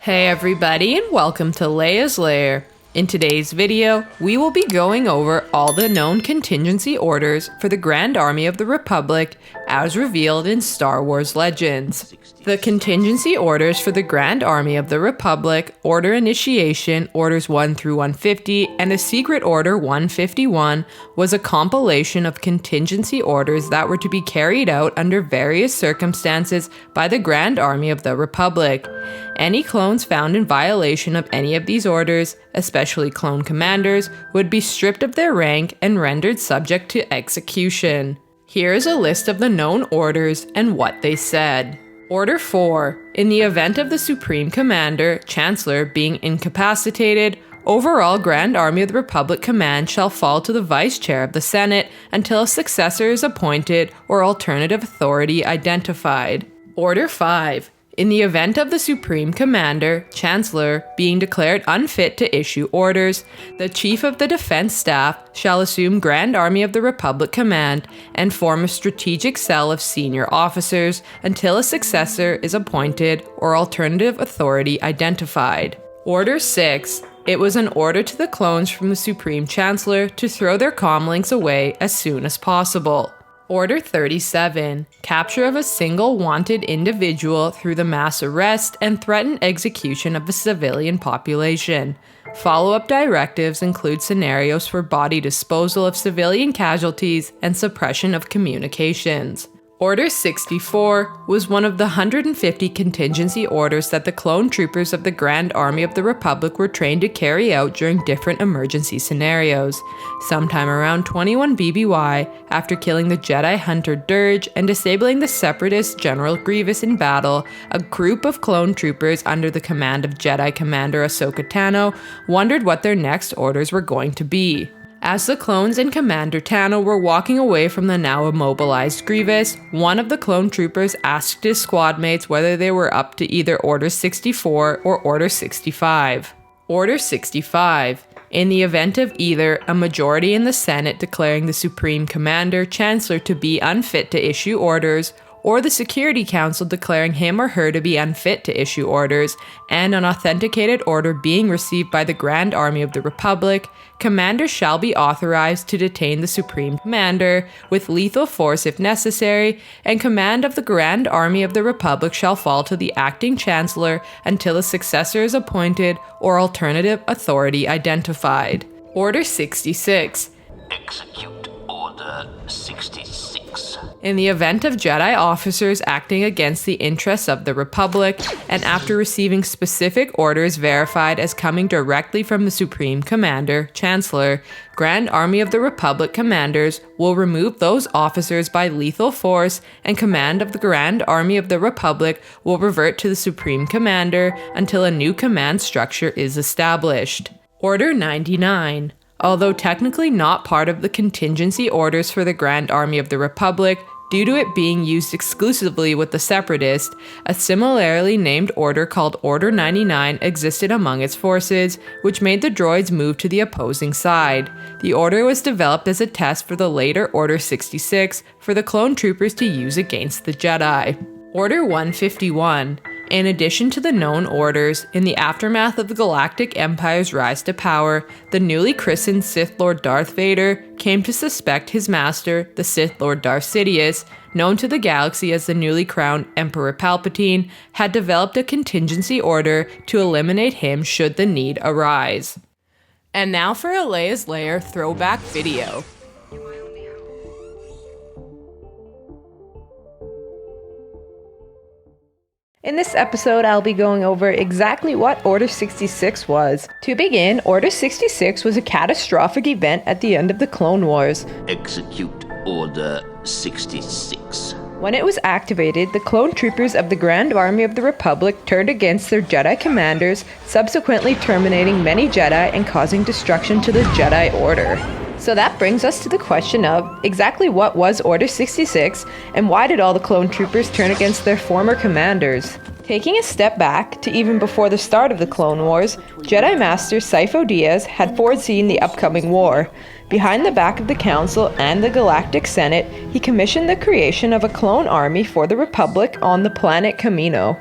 Hey everybody, and welcome to Leia's Lair. In today's video, we will be going over all the known contingency orders for the Grand Army of the Republic as revealed in Star Wars Legends. The contingency orders for the Grand Army of the Republic, Order Initiation, Orders 1 through 150, and a Secret Order 151 was a compilation of contingency orders that were to be carried out under various circumstances by the Grand Army of the Republic. Any clones found in violation of any of these orders, especially clone commanders, would be stripped of their rank and rendered subject to execution. Here is a list of the known orders and what they said. Order 4. In the event of the Supreme Commander, Chancellor, being incapacitated, overall Grand Army of the Republic command shall fall to the Vice Chair of the Senate until a successor is appointed or alternative authority identified. Order 5. In the event of the Supreme Commander, Chancellor, being declared unfit to issue orders, the Chief of the Defense Staff shall assume Grand Army of the Republic command and form a strategic cell of senior officers until a successor is appointed or alternative authority identified. Order 6. It was an order to the clones from the Supreme Chancellor to throw their comlinks away as soon as possible. Order 37. Capture of a single wanted individual through the mass arrest and threatened execution of the civilian population. Follow-up directives include scenarios for body disposal of civilian casualties and suppression of communications. Order 64 was one of the 150 contingency orders that the clone troopers of the Grand Army of the Republic were trained to carry out during different emergency scenarios. Sometime around 21 BBY, after killing the Jedi Hunter Dirge and disabling the Separatist General Grievous in battle, a group of clone troopers under the command of Jedi Commander AHSOKA TANO wondered what their next orders were going to be. As the clones and Commander TANO were walking away from the now immobilized Grievous, one of the clone troopers asked his squad mates whether they were up to either Order 64 or Order 65. Order 65. In the event of either a majority in the Senate declaring the Supreme Commander Chancellor to be unfit to issue orders, or the Security Council declaring him or her to be unfit to issue orders, and an authenticated order being received by the Grand Army of the Republic, commanders shall be authorized to detain the Supreme Commander with lethal force if necessary, and command of the Grand Army of the Republic shall fall to the acting Chancellor until a successor is appointed or alternative authority identified. Order 66. Execute Order 66. In the event of Jedi officers acting against the interests of the Republic, and after receiving specific orders verified as coming directly from the Supreme Commander, Chancellor, Grand Army of the Republic commanders will remove those officers by lethal force, and command of the Grand Army of the Republic will revert to the Supreme Commander until a new command structure is established. Order 99. Although technically not part of the contingency orders for the Grand Army of the Republic, due to it being used exclusively with the Separatists, a similarly named order called Order 99 existed among its forces, which made the droids move to the opposing side. The order was developed as a test for the later Order 66 for the clone troopers to use against the Jedi. Order 151. In addition to the known orders, in the aftermath of the Galactic Empire's rise to power, the newly christened Sith Lord Darth Vader came to suspect his master, the Sith Lord Darth Sidious, known to the galaxy as the newly crowned Emperor Palpatine, had developed a contingency order to eliminate him should the need arise. And now for a Leia's Lair throwback video. In this episode, I'll be going over exactly what Order 66 was. To begin, Order 66 was a catastrophic event at the end of the Clone Wars. Execute Order 66. When it was activated, the clone troopers of the Grand Army of the Republic turned against their Jedi commanders, subsequently terminating many Jedi and causing destruction to the Jedi Order. So that brings us to the question of exactly what was Order 66 and why did all the clone troopers turn against their former commanders? Taking a step back to even before the start of the Clone Wars, Jedi Master Sifo Dyas had foreseen the upcoming war. Behind the back of the Council and the Galactic Senate, he commissioned the creation of a clone army for the Republic on the planet Kamino.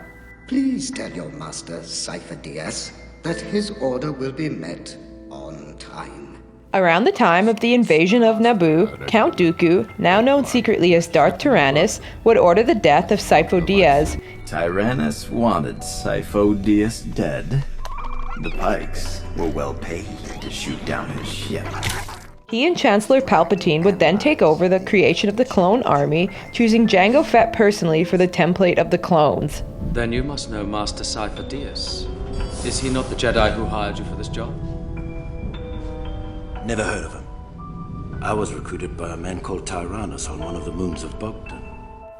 Please tell your master, Sidious, that his order will be met on time. Around the time of the invasion of Naboo, Count Dooku, now known secretly as Darth Tyrannus, would order the death of Sidious. Tyrannus wanted Sidious dead. The Pikes were well paid to shoot down his ship. He and Chancellor Palpatine would then take over the creation of the clone army, choosing Jango Fett personally for the template of the clones. Then you must know Master Sidious. Is he not the Jedi who hired you for this job? Never heard of him. I was recruited by a man called Tyrannus on one of the moons of Bogdan.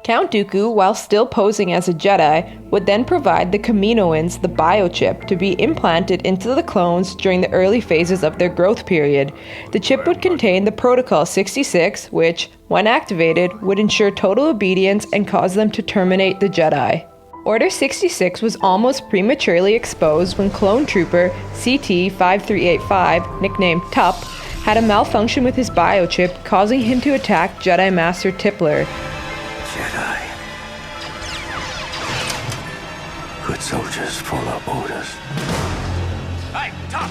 Count Dooku, while still posing as a Jedi, would then provide the Kaminoans the biochip to be implanted into the clones during the early phases of their growth period. The chip would contain the Protocol 66, which, when activated, would ensure total obedience and cause them to terminate the Jedi. Order 66 was almost prematurely exposed when clone trooper CT-5385, nicknamed Tup, had a malfunction with his biochip, causing him to attack Jedi Master Tippler. Jedi. Good soldiers follow orders. Hey, Top!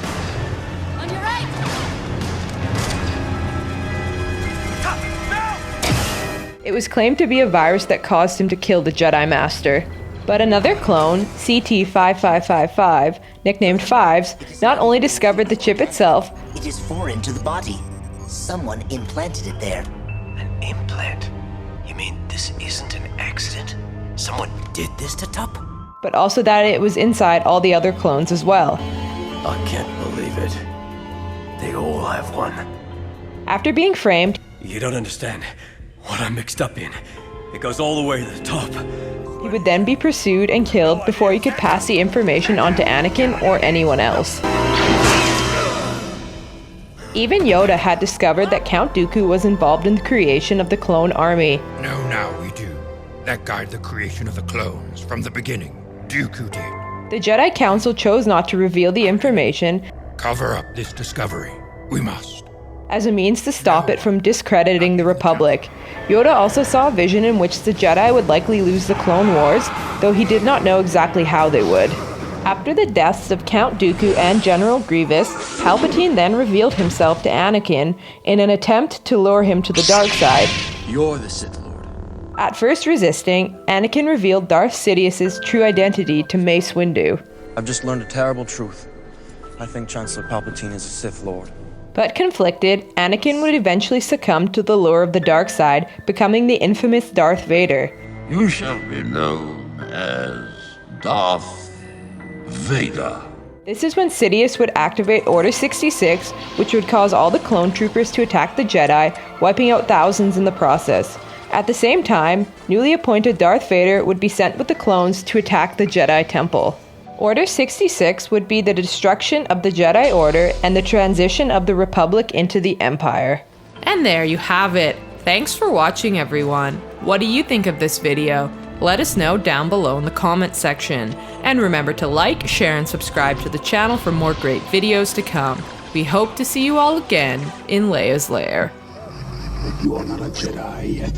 On your right! Top, now! It was claimed to be a virus that caused him to kill the Jedi Master. But another clone, CT-5555, nicknamed Fives, not only discovered the chip itself, it is foreign to the body. Someone implanted it there. An implant? You mean this isn't an accident? Someone did this to Tup? but also that it was inside all the other clones as well. I can't believe it. They all have one. After being framed, You don't understand what I'm mixed up in. It goes all the way to the top. he would then be pursued and killed before he could pass the information on to Anakin or anyone else. Even Yoda had discovered that Count Dooku was involved in the creation of the clone army. No, now we do. That guided the creation of the clones from the beginning. Dooku did. The Jedi Council chose not to reveal the information Cover up this discovery. We must. as a means to stop it from discrediting the Republic. Yoda also saw a vision in which the Jedi would likely lose the Clone Wars, though he did not know exactly how they would. After the deaths of Count Dooku and General Grievous, Palpatine then revealed himself to Anakin in an attempt to lure him to the dark side. You're the Sith Lord. At first resisting, Anakin revealed Darth Sidious's true identity to Mace Windu. I've just learned a terrible truth. I think Chancellor Palpatine is a Sith Lord. But conflicted, Anakin would eventually succumb to the lure of the dark side, becoming the infamous Darth Vader. You shall be known as Darth Vader. This is when Sidious would activate Order 66, which would cause all the clone troopers to attack the Jedi, wiping out thousands in the process. At the same time, newly appointed Darth Vader would be sent with the clones to attack the Jedi Temple. Order 66 would be the destruction of the Jedi Order and the transition of the Republic into the Empire. And there you have it. Thanks for watching, everyone. What do you think of this video? Let us know down below in the comment section. And remember to like, share, and subscribe to the channel for more great videos to come. We hope to see you all again in Leia's Lair. You are not a Jedi yet.